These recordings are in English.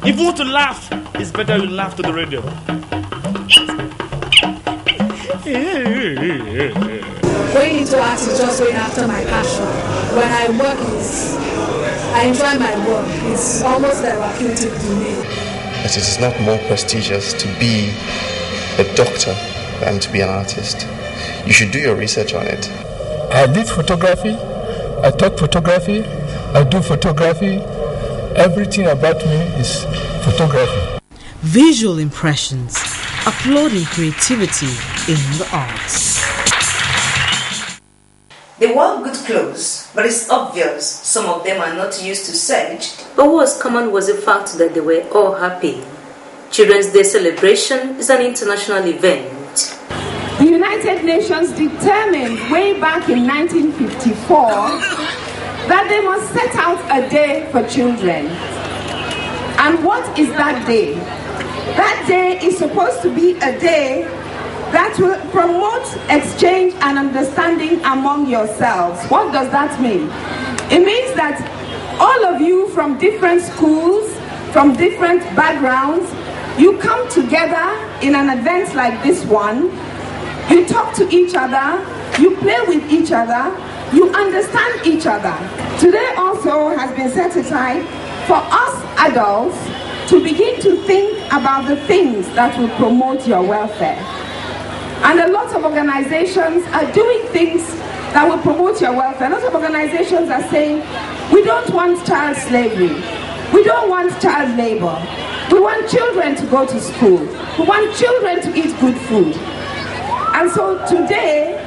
If you want to laugh, it's better you laugh to the radio. Going into art is just going after my passion. When I work, I enjoy my work. It's almost therapeutic to me. But it is not more prestigious to be a doctor than to be an artist. You should do your research on it. I did photography, I taught photography, I do photography. Everything about me is photography. Visual impressions, applauding creativity in the arts. They wore good clothes, but it's obvious some of them are not used to such. But what was common was the fact that they were all happy. Children's Day celebration is an international event. The United Nations determined way back in 1954 that they must set out a day for children. And what is that day? That day is supposed to be a day that will promote exchange and understanding among yourselves. What does that mean? It means that all of you from different schools, from different backgrounds, you come together in an event like this one, you talk to each other, you play with each other, you understand each other. Today also has been set aside for us adults to begin to think about the things that will promote your welfare. And a lot of organizations are doing things that will promote your welfare. A lot of organizations are saying, we don't want child slavery. We don't want child labor. We want children to go to school. We want children to eat good food. And so today,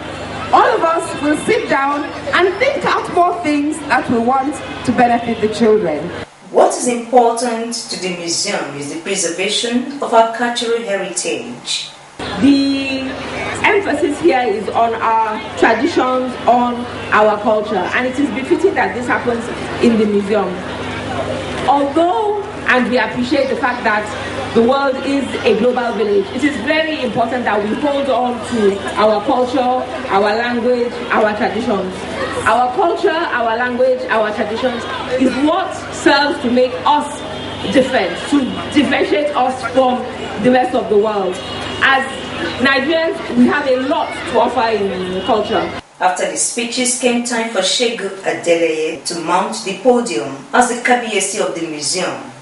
all of us will sit down and think out more things that we want to benefit the children. What is important to the museum is the preservation of our cultural heritage. The emphasis here is on our traditions, on our culture, and it is befitting that this happens in the museum. Although, and we appreciate the fact that the world is a global village, it is very important that we hold on to our culture, our language, our traditions. Our culture, our language, our traditions is what serves to make us different, to differentiate us from the rest of the world. As Nigerians, we have a lot to offer in culture. After the speeches came time for Shegu Adeleye to mount the podium as the Kabiyesi of the museum.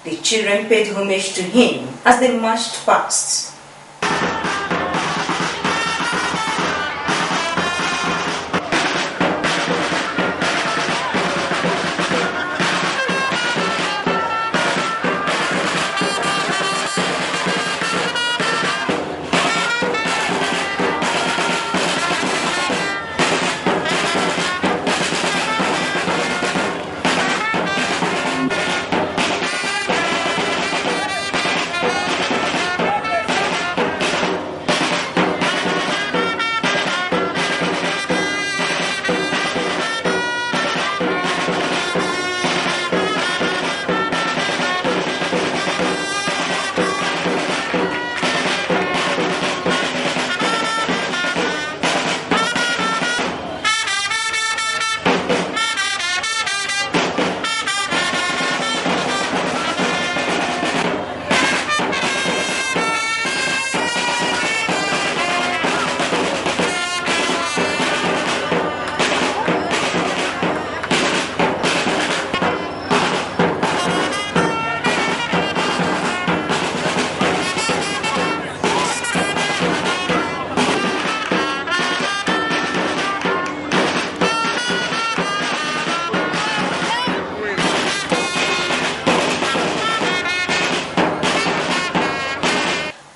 The children paid homage to him as they marched past.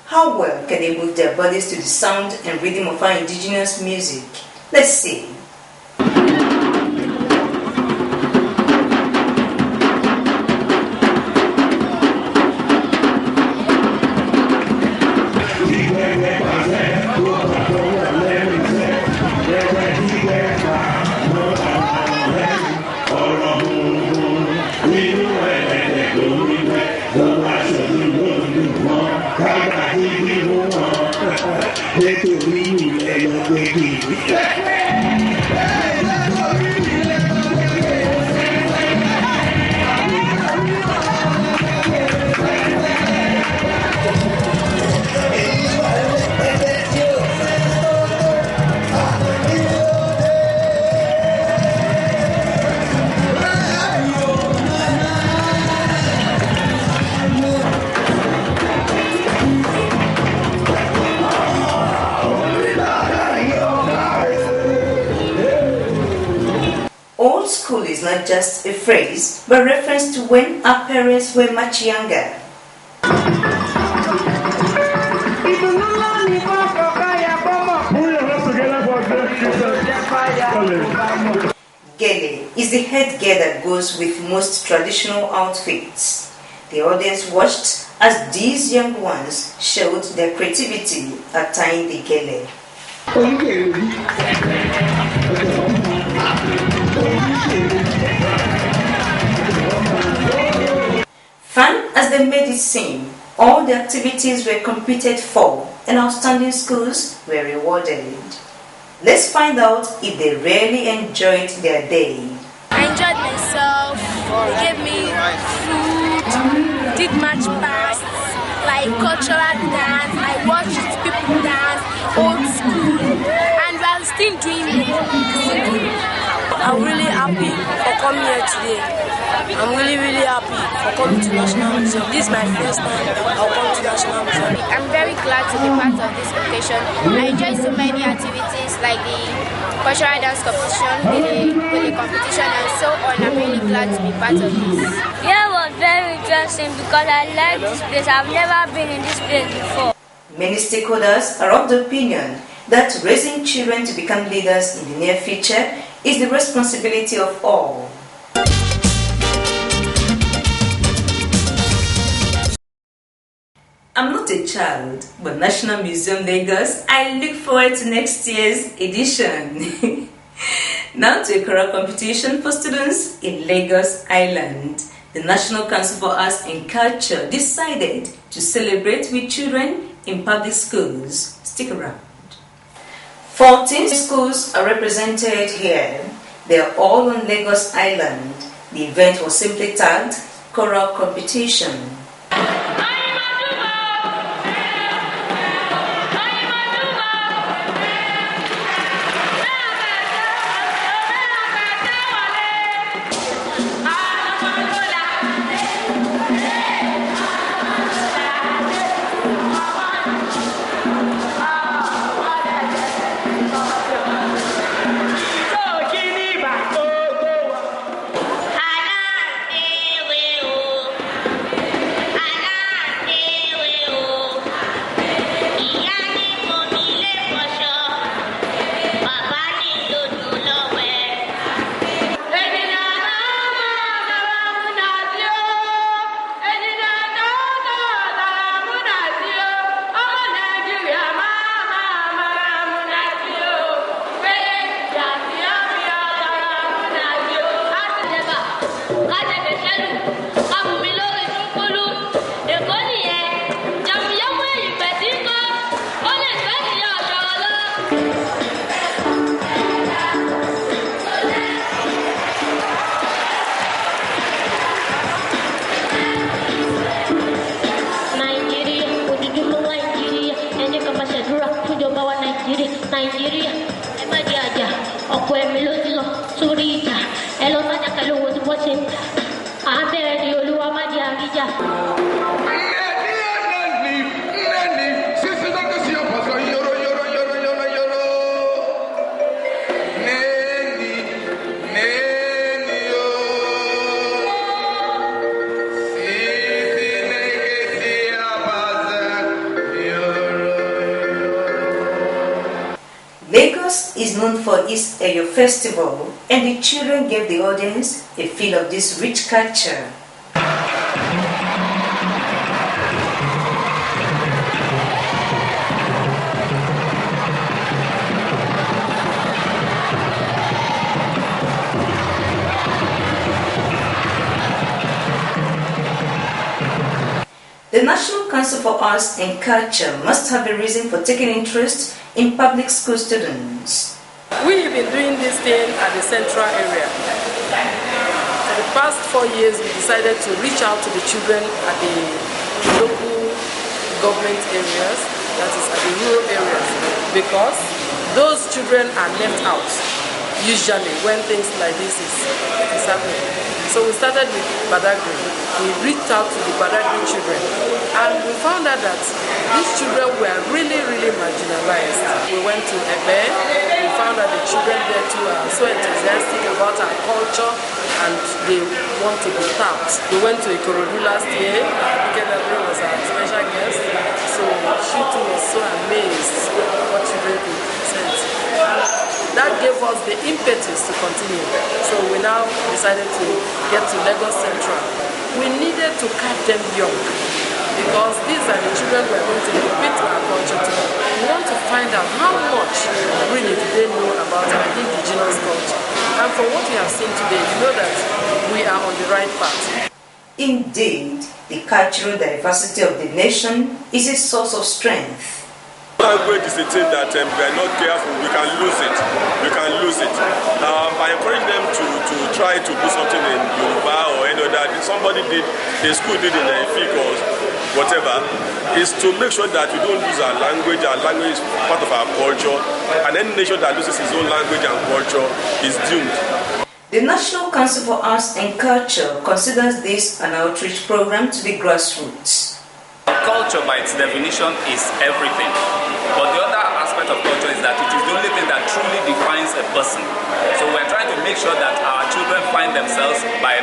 How well can they move their bodies to the sound and rhythm of our indigenous music? Let's see. Let me Old school is not just a phrase, but reference to when our parents were much younger. Gele is the headgear that goes with most traditional outfits. The audience watched as these young ones showed their creativity at tying the gele. Fun as they made it seem, all the activities were competed for and outstanding schools were rewarded. Let's find out if they really enjoyed their day. I enjoyed myself. They gave me food, did match past, like cultural dance. I watched people dance, old school, and we are still doing it. I'm really happy for coming here today. I'm really happy for coming to National Museum. This is my first time I'll come to National Museum. I'm very glad to be part of this occasion. I enjoyed so many activities like the cultural dance competition, the competition and so on. I'm really glad to be part of this. Yeah, it was very interesting because I like this place. I've never been in this place before. Many stakeholders are of the opinion that raising children to become leaders in the near future is the responsibility of all. I'm not a child, but National Museum Lagos, I look forward to next year's edition. Now to a choral competition for students in Lagos Island. The National Council for Arts and Culture decided to celebrate with children in public schools. Stick around. 14 schools are represented here. They are all on Lagos Island. The event was simply tagged Choral Competition. Lagos is known for its Eyo festival, and the children gave the audience a feel of this rich culture. The National Council for Arts and Culture must have a reason for taking interest in public school students. We've been doing this thing at the central area. For the past 4 years, we decided to reach out to the children at the local government areas, that is at the rural areas, because those children are left out. usually when things like this is happening. So we started with Badagry. We reached out to the Badagry children, and we found out that these children were really, really marginalized. We went to Ebe. We found that the children there too are so enthusiastic about our culture, and they want to be tapped. We went to Ikorodu last year. Abike was our special guest, so she too was so amazed what children could present. That gave us the impetus to continue. So we now decided to get to Lagos Central. We needed to catch them young because these are the children we are going to repeat our culture to. We want to find out how much really do they know about our indigenous culture. And from what we have seen today, you know that we are on the right path. Indeed, the cultural diversity of the nation is a source of strength. Language is a thing that if we are not careful, we can lose it. We can lose it. I encourage them to try to do something in Yoruba or any other. Somebody did, the school did in Efik or whatever, is to make sure that we don't lose our language. Our language is part of our culture, and any nation that loses its own language and culture is doomed. The National Council for Arts and Culture considers this an outreach program to the grassroots. Culture, by its definition, is everything. But the other aspect of culture is that it is the only thing that truly defines a person. So we're trying to make sure that our children find themselves by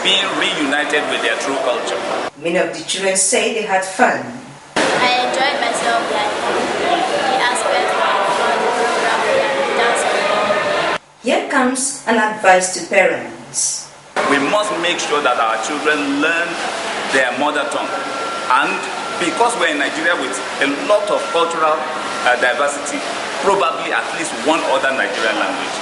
being reunited with their true culture. Many of the children say they had fun. I enjoyed myself, like the aspect of the program and dancing. Here comes an advice to parents. We must make sure that our children learn their mother tongue. And because we're in Nigeria with a lot of cultural diversity, probably at least one other Nigerian language.